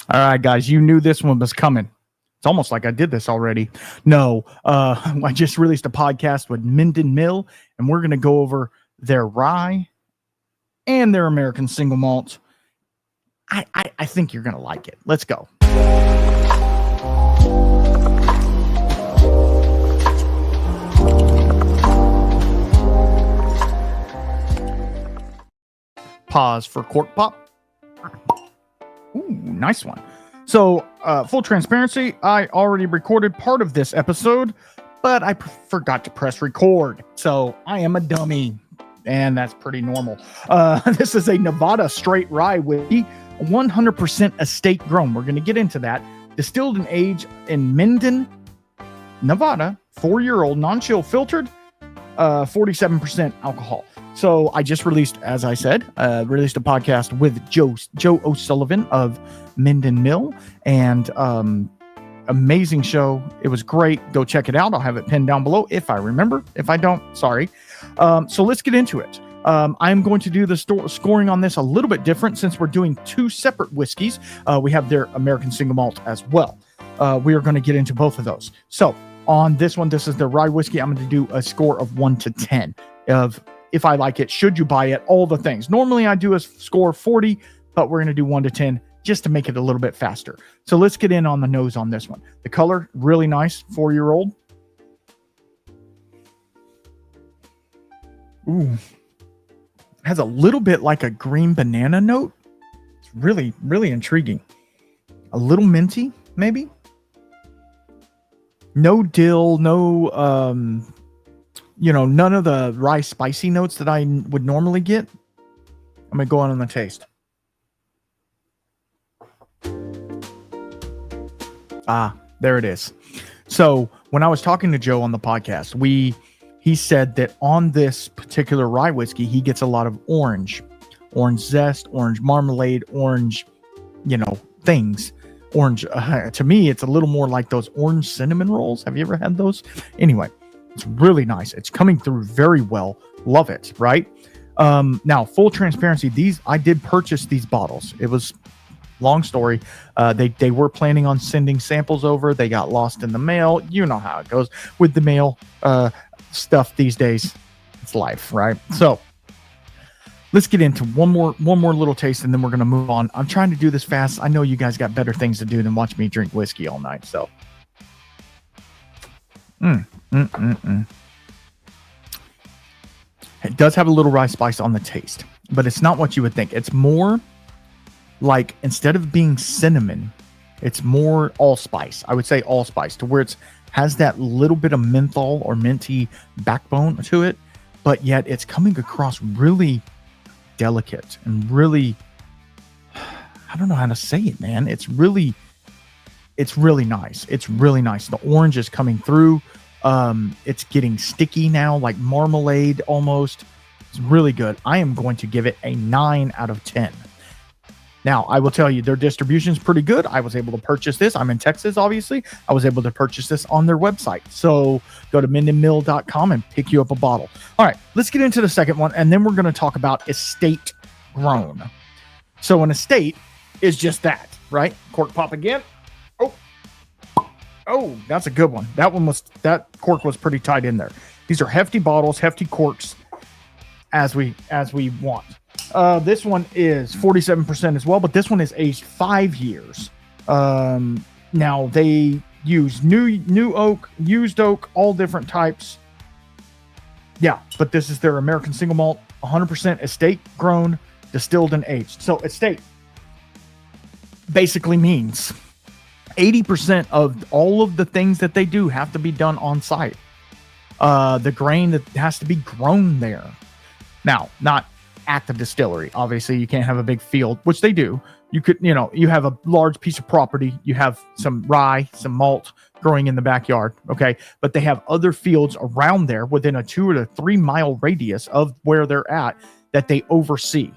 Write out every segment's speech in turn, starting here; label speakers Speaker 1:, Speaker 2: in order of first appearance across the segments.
Speaker 1: All right, guys, you knew this one was coming. It's almost like I did this already. No, I just released a podcast with Minden Mill, and we're going to go over their rye and their American Single Malt. I think you're going to like it. Let's go. Pause for cork pop. Ooh, nice one. So, full transparency, I already recorded part of this episode, but I forgot to press record. So, I am a dummy, and that's pretty normal. This is a Nevada straight rye whiskey, 100% estate grown. We're going to get into that. Distilled and aged in Minden, Nevada, 4-year-old, non-chill filtered, 47% alcohol. So I just released, as I said, released a podcast with Joe O'Sullivan of Minden Mill, and amazing show. It was great. Go check it out. I'll have it pinned down below if I remember. If I don't, sorry. So let's get into it. I'm going to do the scoring on this a little bit different since we're doing two separate whiskeys. We have their American Single Malt as well. We are going to get into both of those. So on this one, this is the rye whiskey. I'm going to do a score of 1 to 10 of if I like it, should you buy it, all the things. Normally I do a score 40, but we're going to do 1 to 10 just to make it a little bit faster. So let's get in on the nose on this one. The color, really nice, 4-year-old. Ooh. Has a little bit like a green banana note. It's really, really intriguing. A little minty, maybe. No dill, no, none of the rye spicy notes that I would normally get. I'm going to go on the taste. There it is. So when I was talking to Joe on the podcast, he said that on this particular rye whiskey, he gets a lot of orange zest, orange marmalade, orange, things. Orange, to me, it's a little more like those orange cinnamon rolls. Have you ever had those? Anyway, it's really nice. It's coming through very well. Love it, right? Now, full transparency, I did purchase these bottles. It was long story. They were planning on sending samples over. They got lost in the mail. You know how it goes with the mail stuff these days. It's life, right? So let's get into one more little taste, and then we're going to move on. I'm trying to do this fast. I know you guys got better things to do than watch me drink whiskey all night. So, It does have a little rye spice on the taste, but it's not what you would think. It's more like, instead of being cinnamon, it's more allspice. I would say allspice, to where it has that little bit of menthol or minty backbone to it, but yet it's coming across really delicate and really, I don't know how to say it, man. It's really nice. It's really nice. The orange is coming through. It's getting sticky now, like marmalade almost. It's really good. I am going to give it a 9 out of 10. Now, I will tell you, their distribution is pretty good. I was able to purchase this. I'm in Texas, obviously. I was able to purchase this on their website. So go to mindenmill.com and pick you up a bottle. All right, let's get into the second one, and then we're going to talk about estate grown. So an estate is just that, right? Cork pop again. Oh, that's a good one. That cork was pretty tight in there. These are hefty bottles, hefty corks, as we want. This one is 47% as well, but this one is aged 5 years. Now they use new oak, used oak, all different types. Yeah, but this is their American Single Malt, 100% estate grown, distilled and aged. So estate basically means 80% of all of the things that they do have to be done on site. The grain that has to be grown there. Now, not at the distillery. Obviously, you can't have a big field, which they do. You could, you have a large piece of property. You have some rye, some malt growing in the backyard. Okay. But they have other fields around there within a 2 to 3 mile radius of where they're at that they oversee.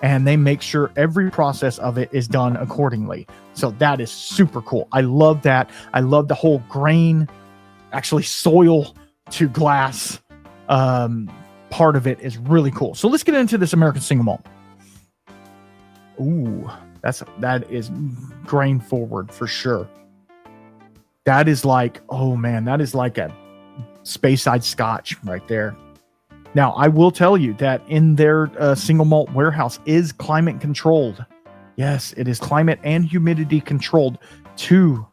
Speaker 1: And they make sure every process of it is done accordingly. So that is super cool. I love that. I love the whole grain, actually soil to glass part of it is really cool. So let's get into this American Single Malt. Ooh, That is grain forward for sure. That is like, oh man, that is like a Speyside Scotch right there. Now, I will tell you that in their single malt warehouse is climate controlled. Yes, it is climate and humidity controlled to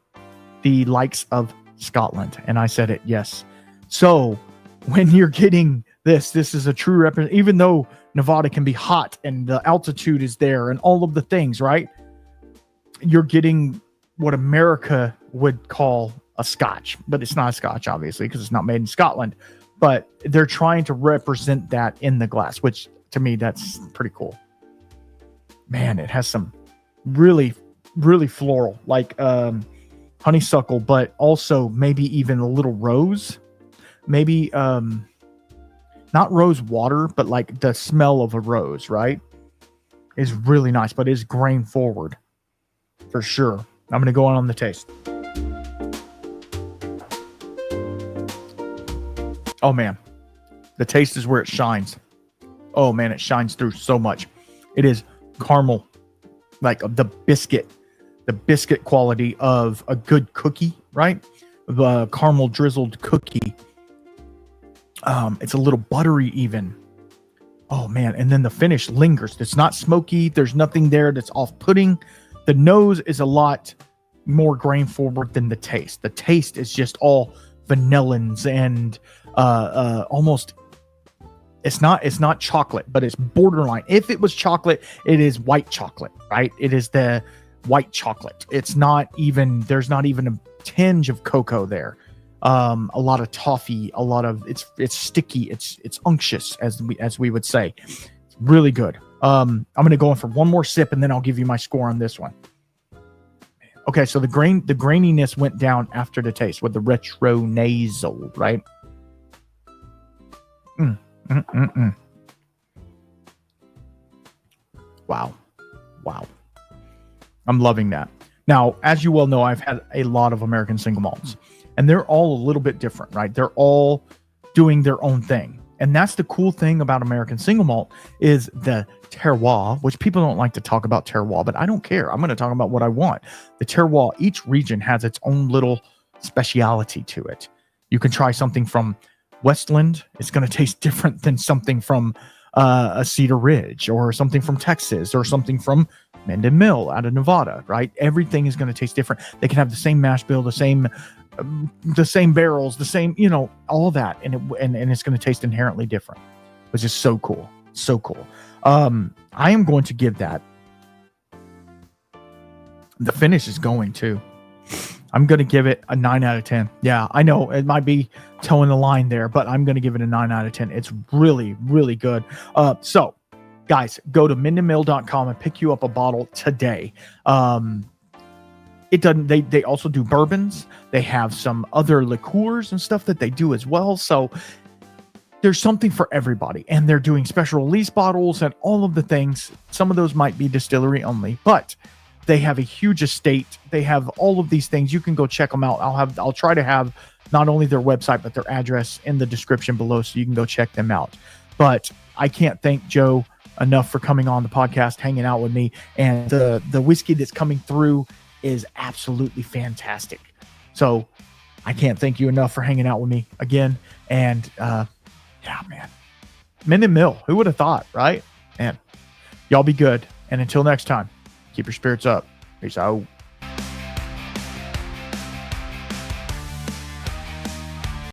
Speaker 1: the likes of Scotland. And I said it, yes. So when you're getting this is a true representation, even though Nevada can be hot and the altitude is there and all of the things, right? You're getting what America would call a Scotch, but it's not a Scotch, obviously, because it's not made in Scotland. But they're trying to represent that in the glass, which to me, that's pretty cool. Man, it has some really, really floral, like honeysuckle, but also maybe even a little rose. Maybe not rose water, but like the smell of a rose, right? Is really nice, but is grain forward for sure. I'm going to go on the taste. Oh man, the taste is where it shines. Oh man, it shines through so much. It is caramel, like the biscuit quality of a good cookie, right? The caramel drizzled cookie. It's a little buttery even. Oh man, and then the finish lingers. It's not smoky. There's nothing there that's off-putting. The nose is a lot more grain forward than the taste. The taste is just all vanillins and almost, it's not chocolate, but it's borderline. If it was chocolate, it is white chocolate, right? It is the white chocolate. It's not even, there's not even a tinge of cocoa there. A lot of toffee, a lot of, it's sticky, it's unctuous, as we would say. It's really good. I'm going to go in for one more sip and then I'll give you my score on this one. Okay, so the graininess went down after the taste with the retro nasal, right? Wow. I'm loving that. Now, as you well know, I've had a lot of American single malts, and they're all a little bit different, right? They're all doing their own thing. And that's the cool thing about American single malt is the terroir, which people don't like to talk about terroir, but I don't care. I'm going to talk about what I want. The terroir, each region has its own little speciality to it. You can try something from Westland. It's going to taste different than something from a Cedar Ridge or something from Texas or something from Minden Mill out of Nevada, right? Everything is going to taste different. They can have the same mash bill, the same barrels, the same, all that. And it's going to taste inherently different, which is so cool. So cool. I am going to give that. The finish is going to. I'm going to give it a 9 out of 10. Yeah, I know it might be towing the line there, but I'm going to give it a 9 out of 10. It's really, really good. So guys, go to mindenmill.com and pick you up a bottle today. It doesn't, they also do bourbons. They have some other liqueurs and stuff that they do as well. So there's something for everybody, and they're doing special release bottles and all of the things. Some of those might be distillery only, but they have a huge estate. They have all of these things. You can go check them out. I'll try to have not only their website, but their address in the description below, so you can go check them out. But I can't thank Joe enough for coming on the podcast, hanging out with me, and the whiskey that's coming through is absolutely fantastic. So I can't thank you enough for hanging out with me again. And yeah, man, Minden Mill, who would have thought, right? Man, y'all be good. And until next time, keep your spirits up. Peace out.